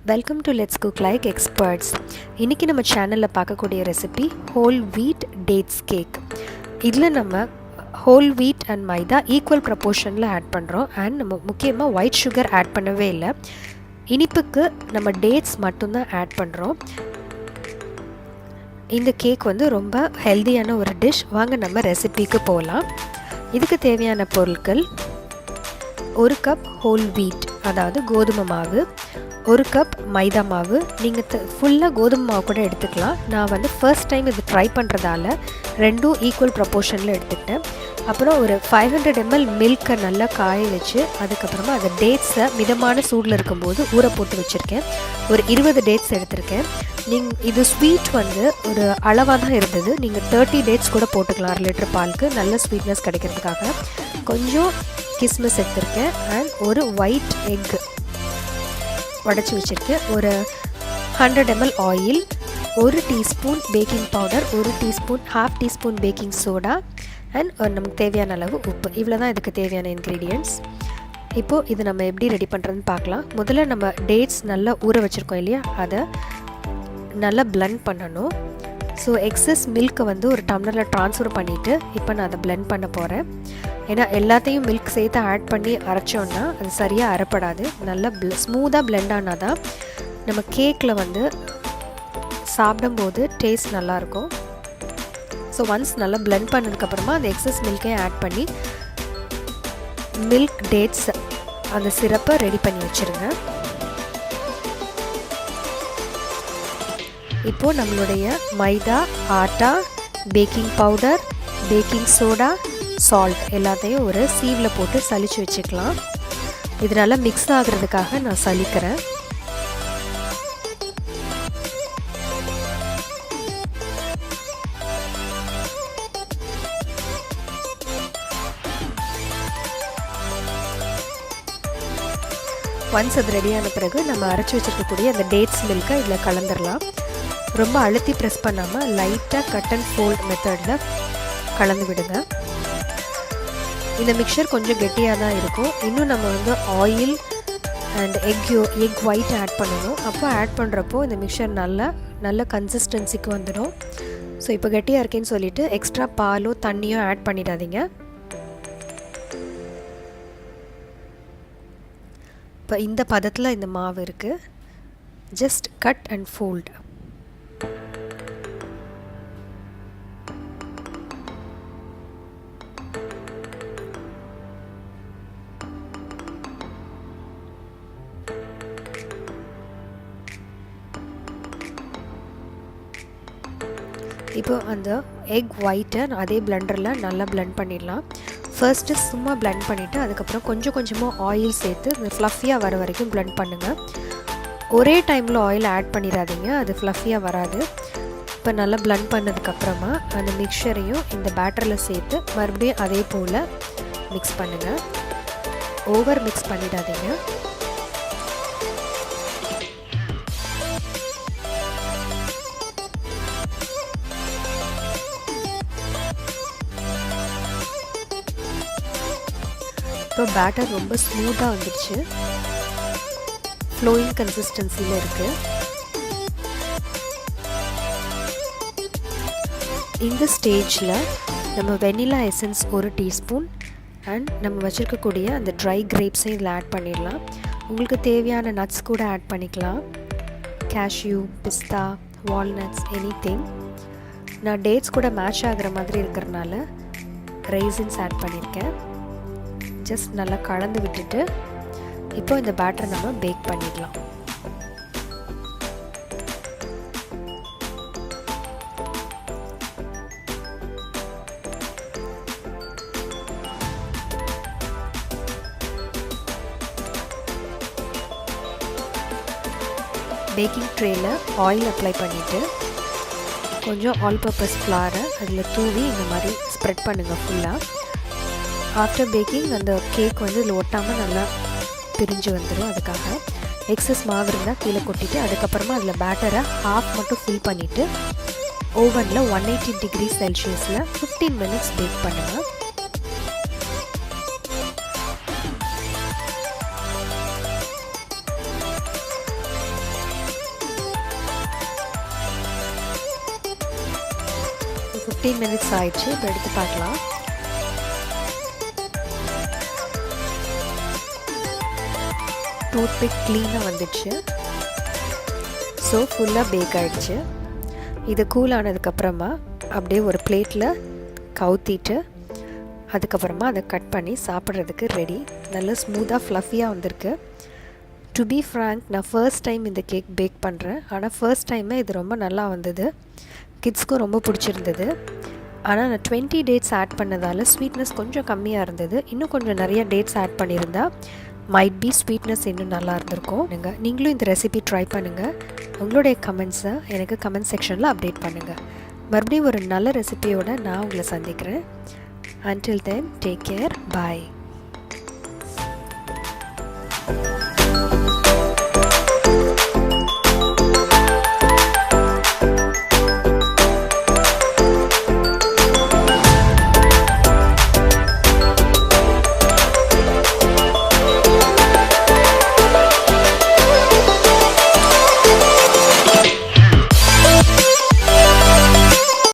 Welcome to let's cook like experts. இன்றைக்கி நம்ம சேனலில் பார்க்கக்கூடிய recipe whole wheat dates cake. இதில் நம்ம whole wheat and maida equal ப்ரப்போர்ஷனில் ஆட் பண்ணுறோம். அண்ட் நம்ம முக்கியமாக ஒயிட் சுகர் ஆட் பண்ணவே இல்லை. இனிப்புக்கு நம்ம டேட்ஸ் மட்டும்தான் ஆட் பண்ணுறோம். இந்த கேக் வந்து ரொம்ப ஹெல்தியான ஒரு டிஷ். வாங்க நம்ம ரெசிபிக்கு போகலாம். இதுக்கு தேவையான பொருட்கள்: 1 கப் ஹோல் வீட், அதாவது கோதுமை மாவு, 1 கப் மைதா மாவு. நீங்கள் ஃபுல்லாக கோதுமை மாவு கூட எடுத்துக்கலாம். நான் வந்து ஃபர்ஸ்ட் டைம் இது ட்ரை பண்ணுறதால ரெண்டும் ஈக்குவல் ப்ரப்போர்ஷனில் எடுத்துக்கிட்டேன். அப்புறம் ஒரு 500 ml மில்கை நல்லா காய வச்சு அதுக்கப்புறமா அந்த டேட்ஸை மிதமான சூடில் இருக்கும்போது ஊற போட்டு வச்சுருக்கேன். ஒரு 20 டேட்ஸ் எடுத்திருக்கேன். இது ஸ்வீட் வந்து ஒரு அளவாக தான் இருந்தது. நீங்கள் 30 டேட்ஸ் கூட போட்டுக்கலாம் 1 லிட்டர் பாலுக்கு, நல்ல ஸ்வீட்னஸ் கிடைக்கிறதுக்காக. கொஞ்சம் கிஸ்மிஸ் எடுத்திருக்கேன். அண்ட் ஒரு ஒயிட் எக் உடச்சி வச்சுருக்கேன். ஒரு 100 ml oil, 1 teaspoon baking powder, 1 teaspoon, ½ teaspoon baking soda, and நமக்கு தேவையான அளவு உப்பு. இவ்வளோ தான் இதுக்கு தேவையான இன்க்ரீடியன்ட்ஸ். இப்போது இது நம்ம எப்படி ரெடி பண்ணுறதுன்னு பார்க்கலாம். முதல்ல நம்ம டேட்ஸ் நல்லா ஊற வச்சுருக்கோம் இல்லையா, அதை நல்லா பிளெண்ட் பண்ணணும். ஸோ எக்ஸஸ் மில்க்கை வந்து ஒரு டம்ளரில் ட்ரான்ஸ்ஃபர் பண்ணிவிட்டு இப்போ நான் அதை பிளெண்ட் பண்ண போகிறேன். ஏன்னா எல்லாத்தையும் மில்க் சேர்த்து ஆட் பண்ணி அரைச்சோன்னா அது சரியாக அரைப்படாது. நல்லா ஸ்மூத்தாக பிளெண்ட் ஆனால் தான் நம்ம கேக்கில் வந்து சாப்பிடும்போது டேஸ்ட் நல்லாயிருக்கும். ஸோ ஒன்ஸ் நல்லா பிளெண்ட் பண்ணதுக்கப்புறமா அந்த எக்ஸஸ் மில்க்கையும் ஆட் பண்ணி மில்க் டேட்ஸ் அந்த சிரப்பை ரெடி பண்ணி வச்சுருங்க. இப்போது நம்மளுடைய maida, atta, baking powder, baking soda, salt எல்லாத்தையும் ஒரு சீவில் போட்டு சலிச்சு வச்சுக்கலாம். இது நல்லா மிக்ஸ் ஆகிறதுக்காக நான் சலிக்கிறேன். ஒன்ஸ் அது ரெடியான பிறகு நம்ம அரைச்சி வச்சுருக்கக்கூடிய அந்த டேட்ஸ் மில்கை இதில் கலந்துடலாம். ரொம்ப அழுத்தி ப்ரெஸ் பண்ணாமல் லைட்டாக கட் அண்ட் ஃபோல்ட் மெத்தடில் கலந்து விடுங்க. இந்த மிக்சர் கொஞ்சம் கெட்டியாக தான் இருக்கும். இன்னும் நம்ம வந்து oil and egg white add பண்ணணும். அப்போ ஆட் பண்ணுறப்போ இந்த மிக்சர் நல்ல கன்சிஸ்டன்சிக்கு வந்துடும். ஸோ இப்போ கெட்டியாக இருக்கேன்னு சொல்லிவிட்டு எக்ஸ்ட்ரா பாலோ தண்ணியோ ஆட் பண்ணிடாதீங்க. இப்போ இந்த பதத்தில் இந்த மாவு இருக்குது. Just cut and fold. இப்போ அந்த எக் ஒயிட்டை அதே பிளெண்டரில் நல்லா பிளெண்ட் பண்ணிடலாம். ஃபர்ஸ்ட்டு சும்மா பிளெண்ட் பண்ணிவிட்டு அதுக்கப்புறம் கொஞ்சம் கொஞ்சமாக ஆயில் சேர்த்து இந்த ஃப்ளஃபியாக வர வரைக்கும் பிளெண்ட் பண்ணுங்கள். ஒரே டைமில் ஆயில் ஆட் பண்ணிடாதீங்க, அது ஃப்ளஃபியாக வராது. இப்போ நல்லா பிளெண்ட் பண்ணதுக்கப்புறமா அந்த மிக்சரையும் இந்த பேட்டரில் சேர்த்து மறுபடியும் அதே போல் மிக்ஸ் பண்ணுங்கள். ஓவர் மிக்ஸ் பண்ணிடாதீங்க. இப்போ பேட்டர் ரொம்ப ஸ்மூத்தாக வந்துடுச்சு. ஃப்ளோயிங் கன்சிஸ்டன்சியில் இருக்குது. இந்த ஸ்டேஜில் நம்ம வெனிலா எசன்ஸ் 1 டீஸ்பூன் அண்ட் நம்ம வச்சுருக்கக்கூடிய அந்த ட்ரை கிரேப்ஸையும் இதில் ஆட் பண்ணிடலாம். உங்களுக்கு தேவையான நட்ஸ் கூட ஆட் பண்ணிக்கலாம். கேஷ்யூ, பிஸ்தா, வால்நட்ஸ், எனிதிங். நான் டேட்ஸ் கூட மேட்ச் ஆகிற மாதிரி இருக்கிறனால ரைசின்ஸ் ஆட் பண்ணியிருக்கேன். ஜஸ்ட் நல்லா கலந்து விட்டுட்டு இப்போ இந்த பேட்டரை நம்ம பேக் பண்ணிடலாம். பேக்கிங் ட்ரேயில் ஆயில் அப்ளை பண்ணிவிட்டு கொஞ்சம் ஆல் பர்பஸ் ஃப்ளாரை அதில் தூவி இந்த மாதிரி ஸ்ப்ரெட் பண்ணுங்கள் ஃபுல்லாக. ஆஃப்டர் பேக்கிங் அந்த கேக் வந்து இதில் ஒட்டாமல் நல்லா பிரிஞ்சு வந்துடும். அதுக்காக எக்ஸஸ் மாவு இருந்தால் கீழே கொட்டிட்டு அதுக்கப்புறமா அதில் பேட்டரை ஹாஃப் மட்டும் ஃபில் பண்ணிவிட்டு ஓவனில் 180 டிகிரி செல்சியஸில் 15 மினிட்ஸ் பேக் பண்ணுங்கள். 15 minutes ஆயிடுச்சு. இப்போ எடுத்து பார்க்கலாம். டூத்பிக் க்ளீனாக வந்துடுச்சு. ஸோ ஃபுல்லாக பேக் ஆகிடுச்சு. இது கூல் ஆனதுக்கப்புறமா அப்படியே ஒரு பிளேட்டில் கவுத்திட்டு அதுக்கப்புறமா அதை கட் பண்ணி சாப்பிட்றதுக்கு ரெடி. நல்லா ஸ்மூத்தாக ஃப்ளஃபியாக வந்திருக்கு. டு பி ஃப்ராங்க், நான் ஃபர்ஸ்ட் டைம் இந்த கேக் பேக் பண்ணுறேன். ஆனால் ஃபர்ஸ்ட் டைமே இது ரொம்ப நல்லா வந்தது. கிட்ஸ்க்கும் ரொம்ப பிடிச்சிருந்தது. ஆனால் நான் 20 டேட்ஸ் ஆட் பண்ணதால் ஸ்வீட்னஸ் கொஞ்சம் கம்மியாக இருந்தது. இன்னும் கொஞ்சம் நிறைய டேட்ஸ் ஆட் பண்ணியிருந்தா மைட் பி ஸ்வீட்னஸ் இன்னும் நல்லா இருந்திருக்கும். நீங்களும் இந்த ரெசிபி ட்ரை பண்ணுங்கள். உங்களுடைய கமெண்ட்ஸை எனக்கு கமெண்ட் செக்ஷனில் அப்டேட் பண்ணுங்கள். மறுபடியும் ஒரு நல்ல ரெசிபியோடு நான் உங்களை சந்திக்கிறேன். Until then, take care. Bye.